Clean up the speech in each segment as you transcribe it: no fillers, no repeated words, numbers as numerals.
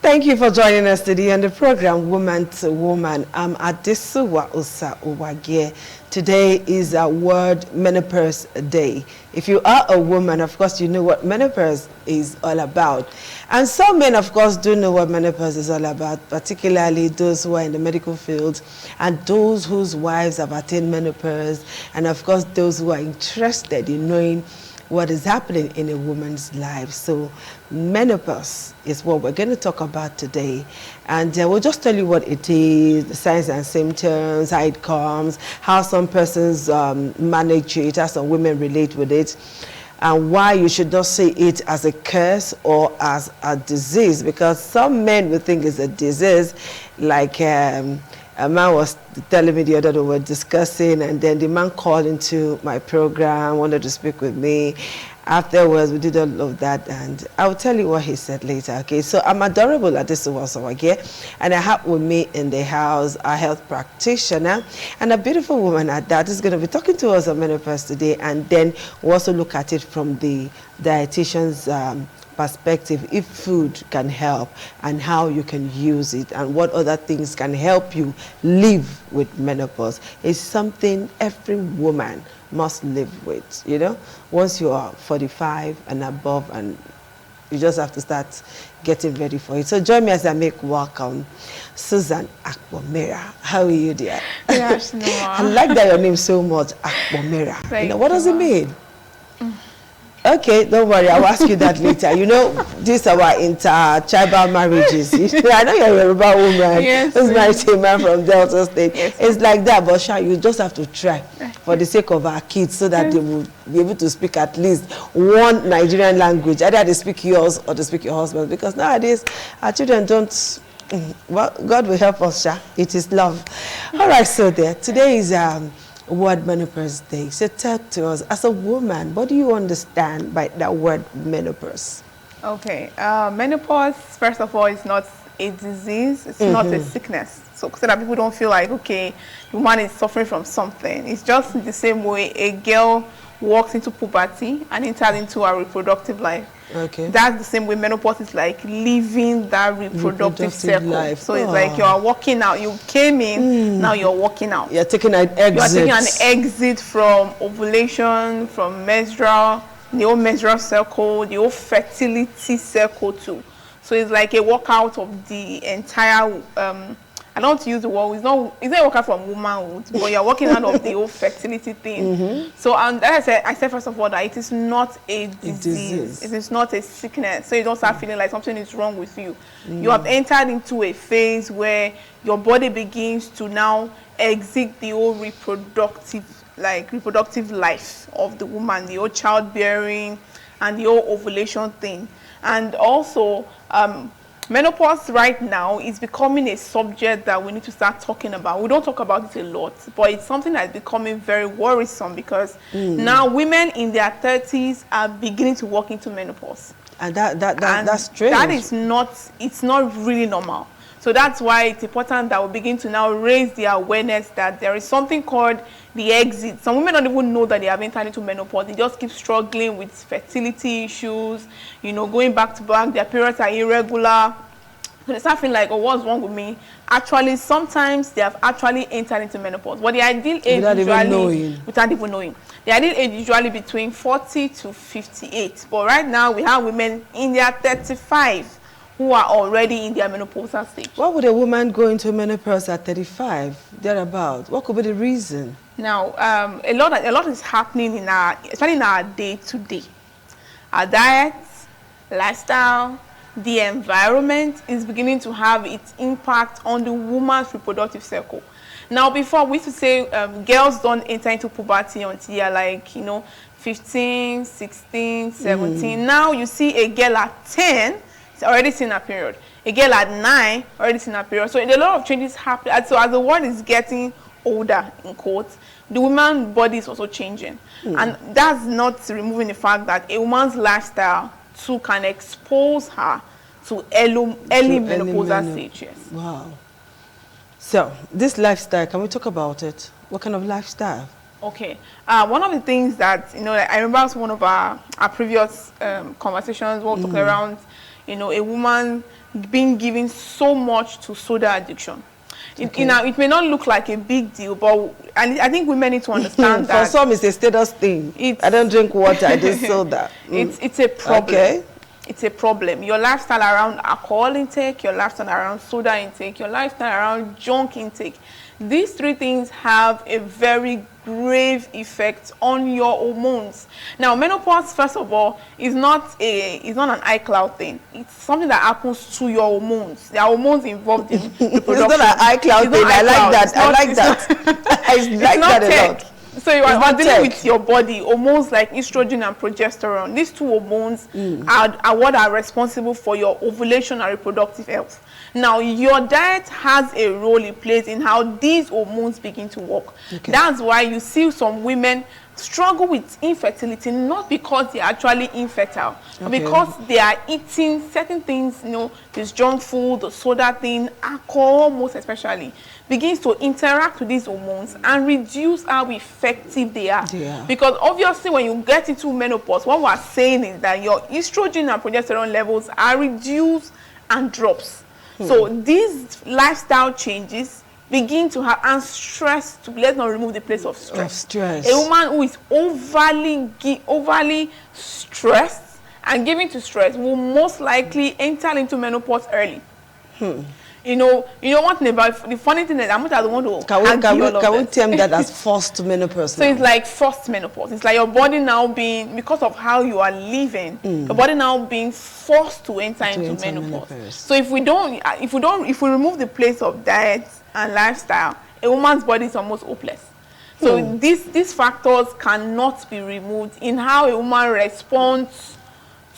Thank you for joining us today on the program Woman to Woman. I'm Adesuwa Osa Owage. Today is a World Menopause Day. If you are a woman, of course, you know what menopause is all about. And some men, of course, do know what menopause is all about, particularly those who are in the medical field and those whose wives have attained menopause, and of course, those who are interested in knowing what is happening in a woman's life. So menopause is what we're going to talk about today, and we'll just tell you what it is, the signs and symptoms, how it comes, how some persons manage it, how some women relate with it, and why you should not see it as a curse or as a disease, because some men will think it's a disease, like a man was telling me the other day, we were discussing, and then the man called into my program, wanted to speak with me. Afterwards, we did all of that, and I'll tell you what he said later, okay? So I'm adorable at this okay? And I have with me in the house a health practitioner and a beautiful woman at that is going to be talking to us on menopause today, and then we'll also look at it from the dietitian's perspective, if food can help and how you can use it and what other things can help you live with menopause. It's something every woman must live with, you know, once you are 45 and above, and you just have to start getting ready for it. So join me as I make welcome Susan Akpomera. How are you, dear? Yes, no. I like that your name so much, Akpomera. You know, what does it mean? Okay, don't worry, I'll ask you that later. You know, these are our inter-tribal marriages. I know you're a Yoruba woman. Yes. Who's married to a man from Delta State. Yes. It's like that, but Sha, you just have to try for the sake of our kids so that they will be able to speak at least one Nigerian language. Either they speak yours or they speak your husband. Because nowadays, our children don't... Well, God will help us, Sha. It is love. All right, so there. Today is... World Menopause Day. So talk to us, as a woman, what do you understand by that word menopause? Okay, menopause, first of all, is not a disease, it's not a sickness. So that people don't feel like, okay, the woman is suffering from something. It's just the same way a girl walks into puberty and enters into her reproductive life. Okay. That's the same way menopause is like living that reproductive circle. Life. So it's like you're walking out. You came in, now you're walking out. You're taking an exit. You're taking an exit from ovulation, from menstrual, the whole menstrual circle, the whole fertility circle too. So it's like a walkout of the entire I don't want to use the word, it's not a workout from womanhood, but you're working out of the whole fertility thing. So and as I said first of all that it is not a disease. It is not a sickness. So you don't start feeling like something is wrong with you. You have entered into a phase where your body begins to now exit the whole reproductive life of the woman, the whole childbearing and the whole ovulation thing. And also menopause right now is becoming a subject that we need to start talking about. We don't talk about it a lot, but it's something that's becoming very worrisome because now women in their 30s are beginning to walk into menopause. And that's strange. That is not, it's not really normal. So that's why it's important that we begin to now raise the awareness that there is something called the exit. Some women don't even know that they have entered into menopause. They just keep struggling with fertility issues, you know, going back to back. Their periods are irregular. So they start feeling like, oh, what's wrong with me? Actually, sometimes they have actually entered into menopause. But the ideal age without even knowing. The ideal age is usually between 40 to 58. But right now, we have women in their 35 who are already in their menopausal stage. Why would a woman go into menopause at 35, thereabout? What could be the reason? Now, a lot is happening in our, especially in our day-to-day. Our diet, lifestyle, the environment is beginning to have its impact on the woman's reproductive cycle. Now, before we used to say girls don't enter into puberty until they're like, you know, 15, 16, 17. Now you see a girl at 10, it's already seen a period. A girl at 9, already seen a period. So a lot of changes happen. And so as the world is getting older, in quotes, the woman's body is also changing. And that's not removing the fact that a woman's lifestyle too can expose her to early menopausal stage. Yes. Wow. So this lifestyle, can we talk about it? What kind of lifestyle? Okay. One of the things that, you know, I remember one of our previous conversations, we were talking around, you know, a woman being given so much to soda addiction. Okay. It may not look like a big deal, but I think women need to understand that. For some, it's a status thing. I don't drink water, I just soda. It's a problem. Okay. It's a problem. Your lifestyle around alcohol intake, your lifestyle around soda intake, your lifestyle around junk intake. These three things have a very grave effect on your hormones. Now, menopause, first of all, is not an iCloud thing. It's something that happens to your hormones. There are hormones involved in reproduction. It's not an iCloud thing. I like that. I like that. I like that a lot. So you are dealing with your body, hormones like estrogen and progesterone. These two hormones are what are responsible for your ovulation and reproductive health. Now, your diet has a role it plays in how these hormones begin to work. Okay. That's why you see some women struggle with infertility, not because they're actually infertile, but because they are eating certain things, this junk food, the soda thing, alcohol most especially, begins to interact with these hormones and reduce how effective they are. Yeah. Because obviously when you get into menopause, what we're saying is that your estrogen and progesterone levels are reduced and drops. So these lifestyle changes begin to have, and stress, let's not remove the place of stress. A woman who is overly stressed and given to stress will most likely enter into menopause early. You know one thing about the funny thing is I'm not the one to can we term that as forced menopause? So it's like forced menopause. It's like your body now being, because of how you are living, your body now being forced to enter into menopause. So if we remove the place of diet and lifestyle, a woman's body is almost hopeless. So these factors cannot be removed in how a woman responds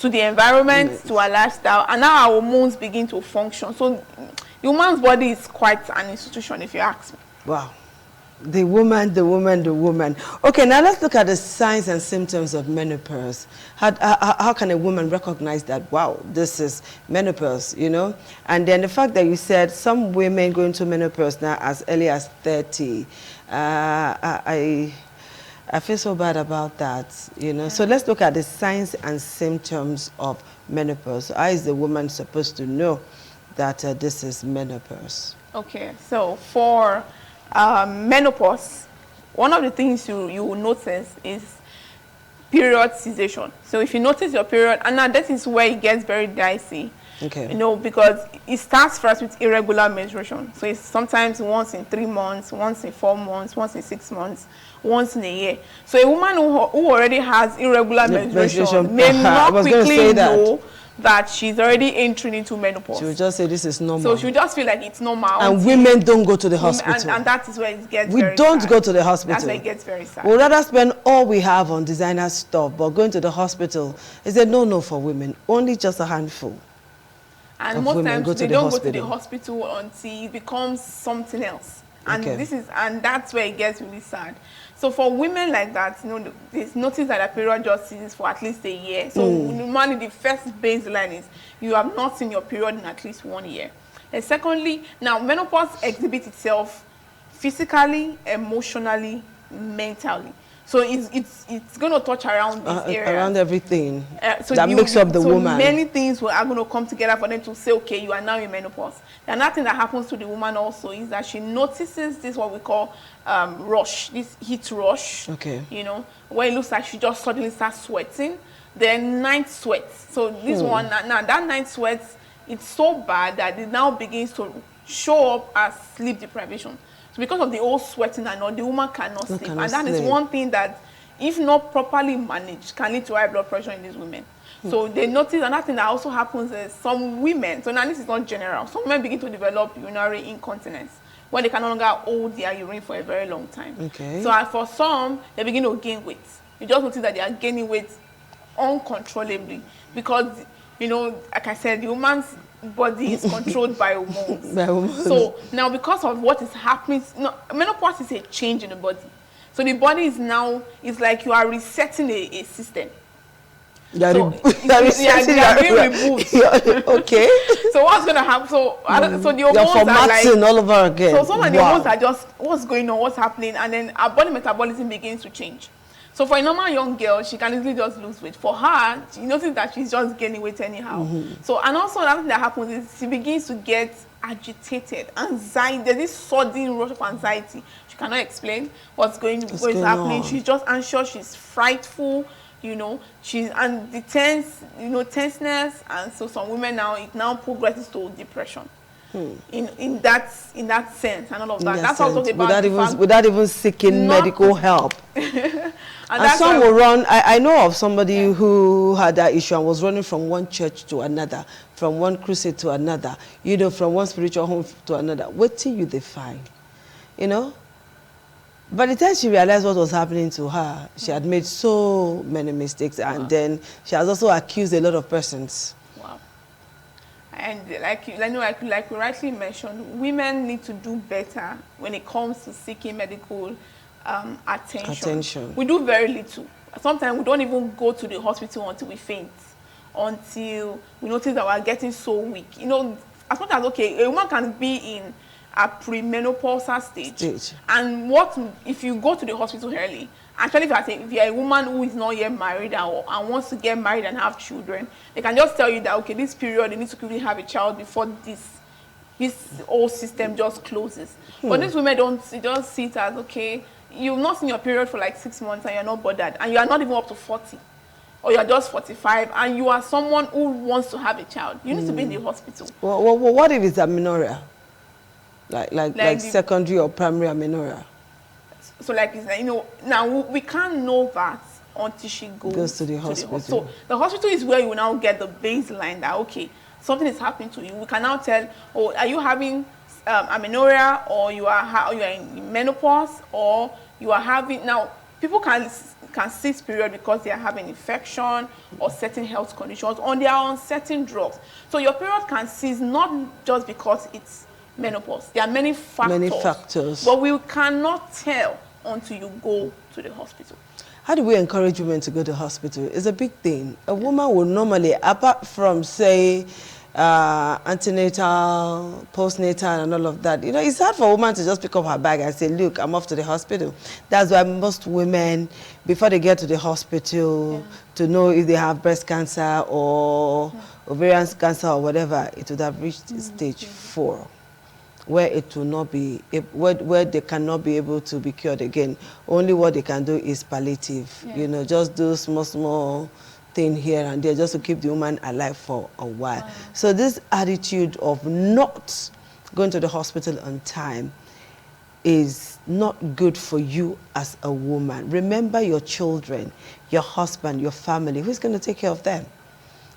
to the environment, to her lifestyle, and how our hormones begin to function. So the woman's body is quite an institution, if you ask me. Wow. The woman. Okay, now let's look at the signs and symptoms of menopause. How can a woman recognize that, wow, this is menopause, And then the fact that you said some women go into menopause now as early as 30. I feel so bad about that, So let's look at the signs and symptoms of menopause. How is the woman supposed to know that this is menopause? Okay, so for menopause, one of the things you will notice is period cessation. So if you notice your period, and now that is where it gets very dicey. Okay. Because it starts first with irregular menstruation. So it's sometimes once in 3 months, once in 4 months, once in 6 months, once in a year. So a woman who already has irregular menstruation may not quickly know that she's already entering into menopause. She will just say this is normal. So she will just feel like it's normal. And women don't go to the hospital. And that is where it gets very sad. We don't go to the hospital. That's where it gets very sad. We'd rather spend all we have on designer stuff, but going to the hospital is a no-no for women. Only just a handful. And most times they don't go to the hospital until it becomes something else. And and that's where it gets really sad. So for women like that, they notice that a period just ceases for at least a year. So normally the first baseline is you have not seen your period in at least 1 year. And secondly, now menopause exhibits itself physically, emotionally, mentally. So it's going to touch around this area. Around everything that makes up the woman. So many things are going to come together for them to say, okay, you are now in menopause. Another thing that happens to the woman also is that she notices this, what we call rush, this heat rush. Okay. Where it looks like she just suddenly starts sweating. Then night sweats. So this one, now that night sweats, it's so bad that it now begins to show up as sleep deprivation. Because of the old sweating and all, the woman cannot sleep. And that is one thing that, if not properly managed, can lead to high blood pressure in these women. So they notice another thing that also happens is some women, so now this is not general, some women begin to develop urinary incontinence, where they can no longer hold their urine for a very long time. Okay. So for some, they begin to gain weight. You just notice that they are gaining weight uncontrollably. Because, like I said, the woman's body is controlled by hormones. So now because of what is happening, menopause is a change in the body. So the body is now, it's like you are resetting a system. They are being removed. Okay. So what's going to happen? So the hormones are like all over again. So some of the hormones are just, what's going on, what's happening, and then our body metabolism begins to change. So for a normal young girl, she can easily just lose weight. For her, she notices that she's just gaining weight anyhow. So, and also another thing that happens is she begins to get agitated, anxiety. There's this sudden rush of anxiety. She cannot explain what's happening. She's just anxious. She's frightful. You know, and the tenseness, and so some women now, it now progresses to depression. In that sense and all of that. That's also about without even seeking medical help. And some will run. I know of somebody who had that issue and was running from one church to another, from one crusade to another, you know, from one spiritual home to another. What till you they find, you know? By the time she realized what was happening to her, she had made so many mistakes, and then she has also accused a lot of persons. Wow. And like we rightly mentioned, women need to do better when it comes to seeking medical attention. We do very little. Sometimes we don't even go to the hospital until we faint, until we notice that we're getting so weak. You know, as much as, okay, a woman can be in a premenopausal stage. And what if you go to the hospital early? Actually, if you're a woman who is not yet married and wants to get married and have children, they can just tell you that, okay, this period, you need to quickly have a child before this whole system just closes. But these women don't see it as, okay, you've not seen your period for like 6 months and you're not bothered, and you are not even up to 40, or you're just 45, and you are someone who wants to have a child. You need to be in the hospital. Well, what if it's amenorrhea? Like secondary or primary amenorrhea? So like, you know, now we can't know that until she goes to the hospital. So the hospital is where you will now get the baseline that, okay, something is happening to you. We can now tell, oh, are you having amenorrhea, or you are in menopause, or you are having, now people can cease period because they are having infection or certain health conditions, or they are on certain drugs. So your period can cease not just because it's menopause. There are many factors. But we cannot tell until you go to the hospital. How do we encourage women to go to the hospital? It's a big thing. A woman will normally, apart from, say, antenatal, postnatal, and all of that, you know, it's hard for a woman to just pick up her bag and say, look, I'm off to the hospital. That's why most women, before they get to the hospital to know if they have breast cancer or ovarian cancer or whatever, it would have reached stage 4. Where it will not be, where they cannot be able to be cured again. Only what they can do is palliative. You know, just do small thing here and there just to keep the woman alive for a while. So this attitude of not going to the hospital on time is not good for you as a woman. Remember your children, your husband, your family. Who's going to take care of them?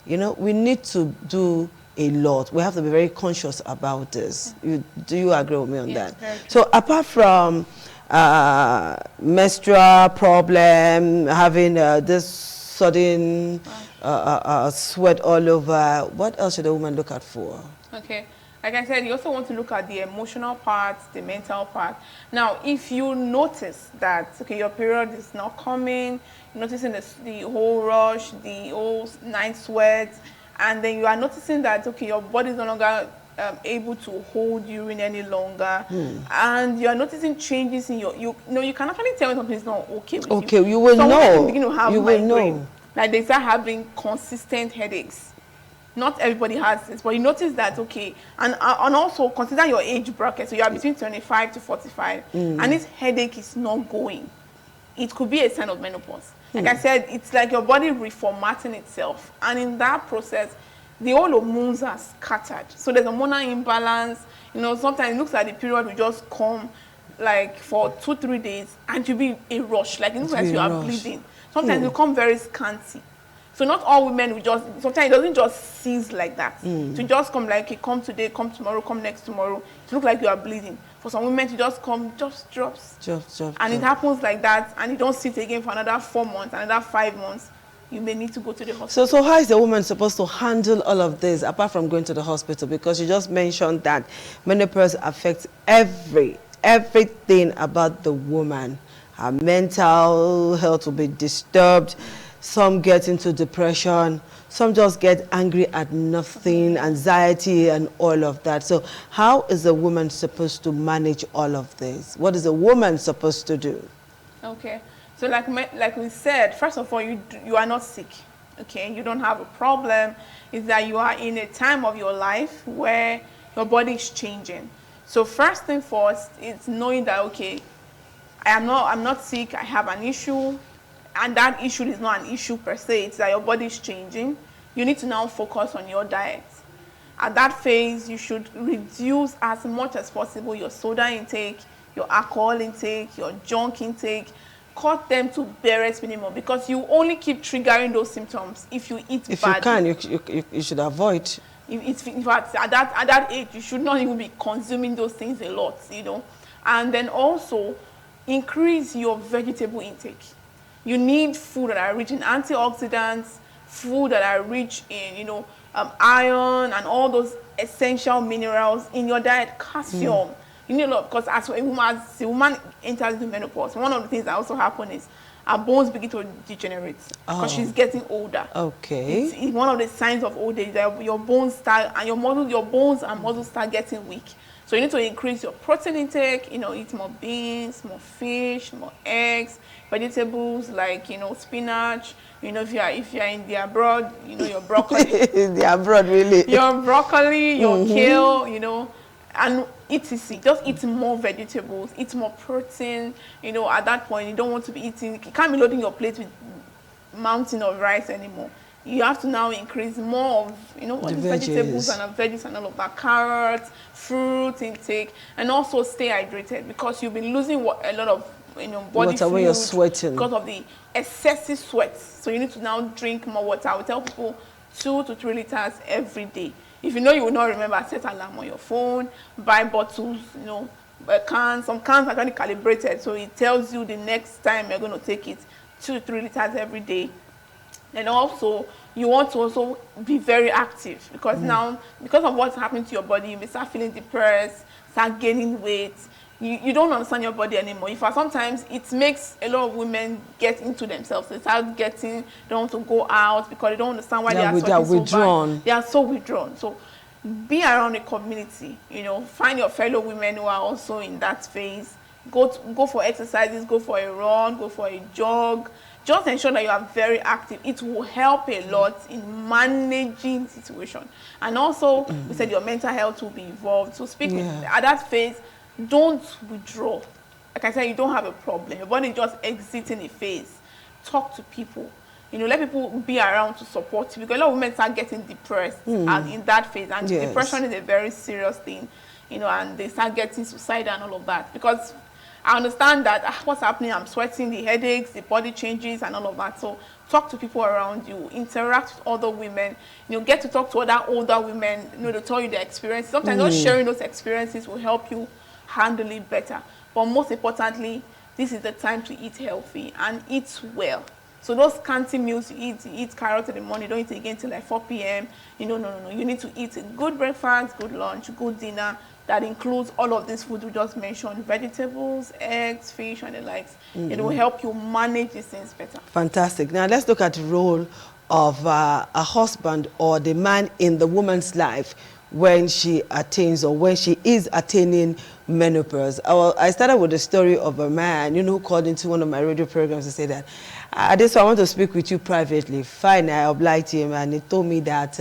You know, we need to do a lot. We have to be very conscious about this. Do you agree with me on that? So apart from menstrual problem, having this sudden sweat all over, what else should a woman look out for? Okay. Like I said, you also want to look at the emotional part, the mental part. Now, if you notice that, okay, your period is not coming, you're noticing the whole rush, the whole night sweat, and then you are noticing that, okay, your body is no longer able to hold urine any longer, and you are noticing changes in you can actually tell when something is not okay with you. Okay, you will know. Begin to have migraine. Like they start having consistent headaches. Not everybody has this, but you notice that, okay, and also consider your age bracket. So you are between 25 to 45, and this headache is not going. It could be a sign of menopause. Like I said, it's like your body reformatting itself, and in that process, the whole hormones are scattered. So there's a hormonal imbalance. You know, sometimes it looks like the period will just come like for 2-3 days, and you'll be a rush. Like it looks like you are bleeding. Sometimes you come very scanty. So not all women will just, sometimes it doesn't just cease like that. To just come like, okay, come today, come tomorrow, come next tomorrow. To look like you are bleeding. For some women to just come, just drops. And it happens like that, and you don't sit again for another 4 months, another 5 months. You may need to go to the hospital. So how is a woman supposed to handle all of this, apart from going to the hospital? Because you just mentioned that menopause affects everything about the woman. Her mental health will be disturbed. Some get into depression. Some just get angry at nothing, anxiety, and all of that. So how is a woman supposed to manage all of this? What is a woman supposed to do? Okay. So like we said, first of all, you are not sick, okay? You don't have a problem. It's that you are in a time of your life where your body is changing. So first thing first is knowing that, okay, I'm not sick, I have an issue, and that issue is not an issue per se, it's that your body is changing. You need to now focus on your diet. At that phase, you should reduce as much as possible your soda intake, your alcohol intake, your junk intake. Cut them to barest minimum, because you only keep triggering those symptoms if you eat If badly. you can, you should avoid. In fact, at that age, you should not even be consuming those things a lot, you know. And then also, increase your vegetable intake. You need food that are rich in antioxidants, food that are rich in, you know, iron and all those essential minerals in your diet, calcium. You need a lot, because as a woman enters the menopause, one of the things that also happen is her bones begin to degenerate because she's getting older. Okay. It's one of the signs of old age that your bones start, and your bones and muscles start getting weak. So you need to increase your protein intake, you know, eat more beans, more fish, more eggs, vegetables like, you know, spinach. You know, if you're in the abroad, you know, your broccoli. The abroad, really. Your broccoli, your kale, you know, and etc. Just eat more vegetables, eat more protein. You know, at that point, you don't want to be eating, you can't be loading your plate with mountain of rice anymore. You have to now increase more of, you know, all the vegetables and veggies and all of that, carrots, fruit intake, and also stay hydrated, because you've been losing a lot of, you know, body water when you're sweating because of the excessive sweat. So you need to now drink more water. I would tell people 2 to 3 liters every day. If you know you will not remember, set alarm on your phone, buy bottles, you know, cans. Some cans are kind of calibrated, so it tells you the next time you're going to take it. 2 to 3 liters every day. And also, you want to also be very active, because now, because of what's happening to your body, you may start feeling depressed, start gaining weight. You don't understand your body anymore. In fact, sometimes it makes a lot of women get into themselves. They start getting, they don't want to go out because they don't understand why they are so withdrawn. They are so withdrawn. So be around a community, you know, find your fellow women who are also in that phase. Go for exercises, go for a run, go for a jog. Just ensure that you are very active. It will help a lot in managing the situation. And also, we said your mental health will be involved. So at that phase, don't withdraw. Like I said, you don't have a problem. Your body just exiting a phase. Talk to people. You know, let people be around to support you, because a lot of women start getting depressed in that phase. And depression is a very serious thing, you know, and they start getting suicidal and all of that. Because I understand that what's happening, I'm sweating, the headaches, the body changes and all of that. So talk to people around you, interact with other women, you know, get to talk to other older women, you know, to tell you their experiences. Sometimes just sharing those experiences will help you handle it better. But most importantly, this is the time to eat healthy and eat well. So those scanty meals you eat carrots in the morning, don't eat again till like 4 p.m. You know, no. You need to eat a good breakfast, good lunch, good dinner. That includes all of this food we just mentioned, vegetables, eggs, fish, and the likes. It will help you manage these things better. Fantastic. Now let's look at the role of a husband or the man in the woman's life when she attains or when she is attaining menopause. I started with the story of a man, you know, who called into one of my radio programs to say that, this I want to speak with you privately. Fine, I obliged him, and he told me that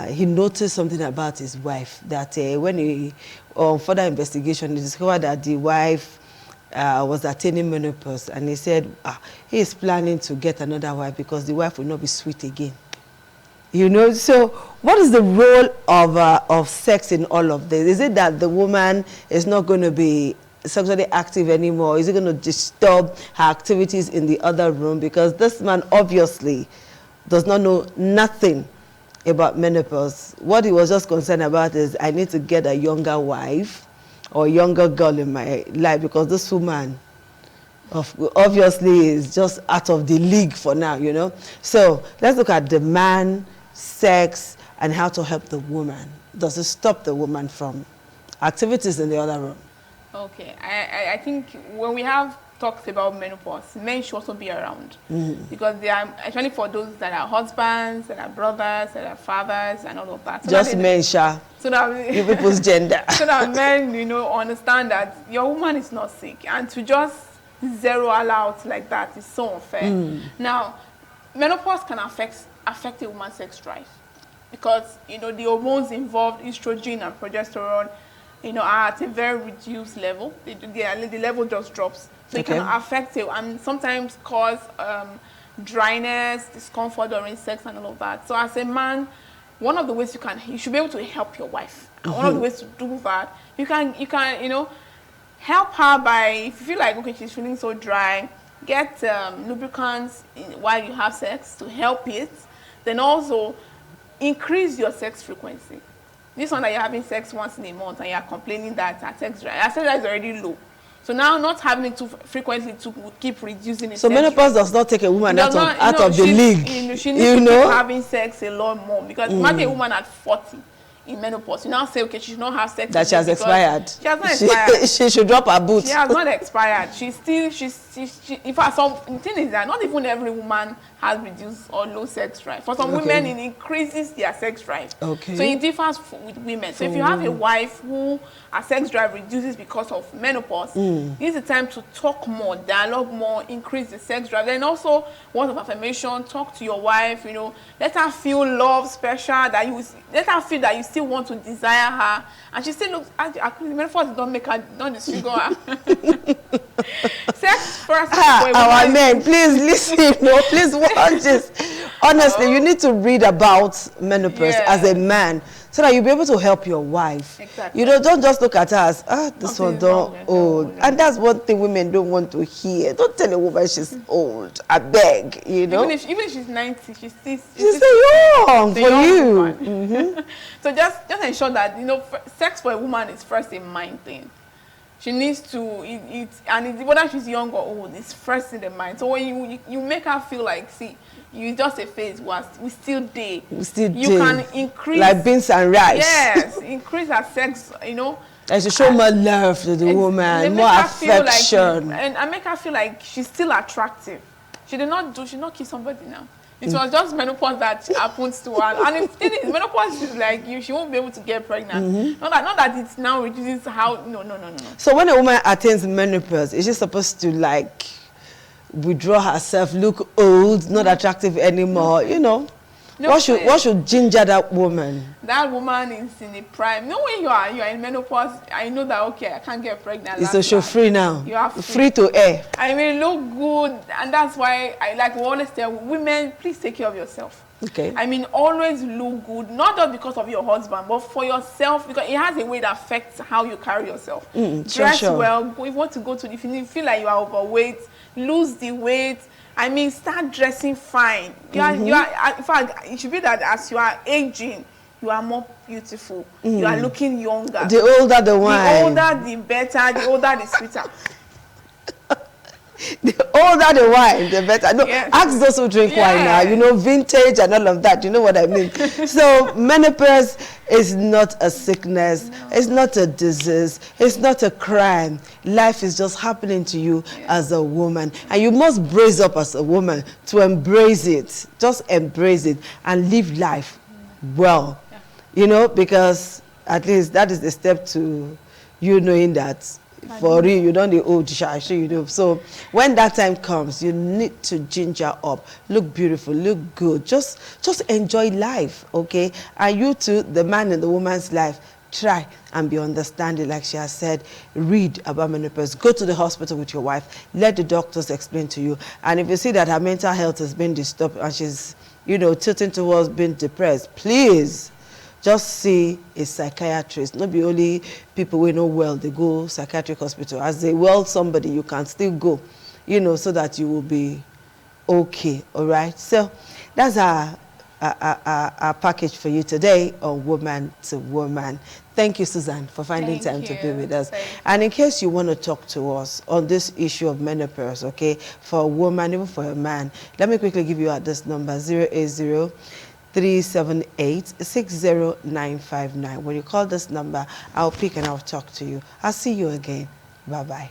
he noticed something about his wife, that when he, on further investigation, he discovered that the wife was attaining menopause, and he said he is planning to get another wife because the wife will not be sweet again. You know, so what is the role of sex in all of this? Is it that the woman is not going to be sexually active anymore? Is it going to disturb her activities in the other room? Because this man obviously does not know nothing about menopause. What he was just concerned about is, I need to get a younger wife or younger girl in my life, because this woman obviously is just out of the league for now, you know. So let's look at the man, sex, and how to help the woman. Does it stop the woman from activities in the other room? Okay, I think when we have talks about menopause, men should also be around, because they are actually for those that are husbands, that are brothers, that are fathers, and all of that. So just men, Sha. So that you people's gender. So that men, you know, understand that your woman is not sick, and to just zero allowed like that is so unfair. Now, menopause can affect a woman's sex drive because, you know, the hormones involved, estrogen and progesterone, you know, are at a very reduced level. The level just drops. So it can affect you and sometimes cause dryness, discomfort during sex and all of that. So as a man, one of the ways you should be able to help your wife. And one of the ways to do that, you can, you know, help her by, if you feel like, okay, she's feeling so dry, get lubricants while you have sex to help it. Then also increase your sex frequency. This one that you're having sex once in a month and you're complaining that her sex drive is already low. So now not having it too frequently to keep reducing it. So menopause does not take a woman out of the league. She needs to keep having sex a lot more because imagine a woman at 40 in menopause. You now say, okay, she should not have sex. That she has expired. She has not expired. She should drop her boots. She has not expired. She's in fact, the thing is that not even every woman has reduced or low sex drive. For some women, it increases their sex drive. Okay. So it differs with women. So if you have a wife who her sex drive reduces because of menopause, this is the time to talk more, dialogue more, increase the sex drive. Then also, words of affirmation, talk to your wife, you know, let her feel loved, special, let her feel that you still want to desire her. And she still looks, actually, menopause don't make her, don't disfigure her. Sex first. Our men, please listen, no, please watch this. Honestly, you need to read about menopause as a man so that you'll be able to help your wife. Exactly. You know, don't just look at her as, this one don't old. And that's one thing women don't want to hear. Don't tell a woman she's old. I beg, you know. Even if she's 90, she's still young for you. So just ensure that, you know, sex for a woman is first a mind thing. She needs to, whether she's young or old, it's first in the mind. So when you make her feel like, see, you just a phase we still date. You can increase. Like beans and rice. Yes, increase her sex, you know. And to show more love to the woman, more affection. And make her feel like she's still attractive. She did not kiss somebody now. It was just menopause that happens to her. And the thing is, menopause is like she won't be able to get pregnant. Not that it now reduces how. No. So when a woman attains menopause, is she supposed to like withdraw herself, look old, not attractive anymore? You know, what should ginger that woman? That woman is in the prime. No, when you are in menopause, I know that okay, I can't get pregnant. It's so free now. You are free to air. I mean, look good, and that's why we always tell women, please take care of yourself. Okay. I mean, always look good, not just because of your husband, but for yourself, because it has a way that affects how you carry yourself. Dress well. If you want to if you feel like you are overweight, lose the weight. I mean, start dressing fine. You are, in fact, it should be that as you are aging, you are more beautiful. You are looking younger. The older the wine. The older the better, the older the sweeter. The older the wine, the better. No, ask those who drink wine now. You know, vintage and all of that. You know what I mean? So menopause is not a sickness. No. It's not a disease. It's not a crime. Life is just happening to you as a woman. And you must brace up as a woman to embrace it. Just embrace it and live life well. You know, because at least that is the step to you knowing that for real, you don't need old shy, sure you do. So when that time comes, you need to ginger up, look beautiful, look good, just enjoy life, okay? And you too, the man in the woman's life, try and be understanding, like she has said. Read about menopause, go to the hospital with your wife, let the doctors explain to you. And if you see that her mental health has been disturbed and she's, you know, tilting towards being depressed, please just see a psychiatrist. Not be only people who know well, they go psychiatric hospital. As they well somebody, you can still go, you know, so that you will be okay, all right? So that's our package for you today on Woman to Woman. Thank you, Susan, for finding time to be with us. And in case you want to talk to us on this issue of menopause, okay, for a woman, even for a man, let me quickly give you this number, 080-378-60959. When you call this number, I'll pick and I'll talk to you. I'll see you again. Bye-bye.